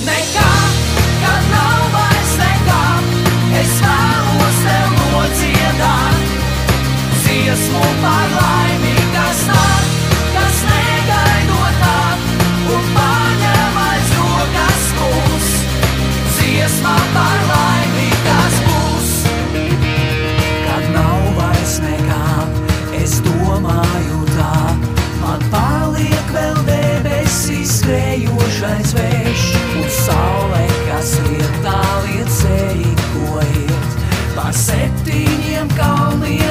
nekā, kad nav vairs nekā, es vēlos tev nodziedāt dziesmu par laimi, kas nāk, kas negaidot nāk, un paņem aiz rokas mūs. Dziesma par laimi, kas būs. Kad nav vairs nekā, es domāju tā, man paliek vēl debesīs skrejošais vējš, un saule, kas riet tāliet ceļi, ko iet, pār 7 kalniem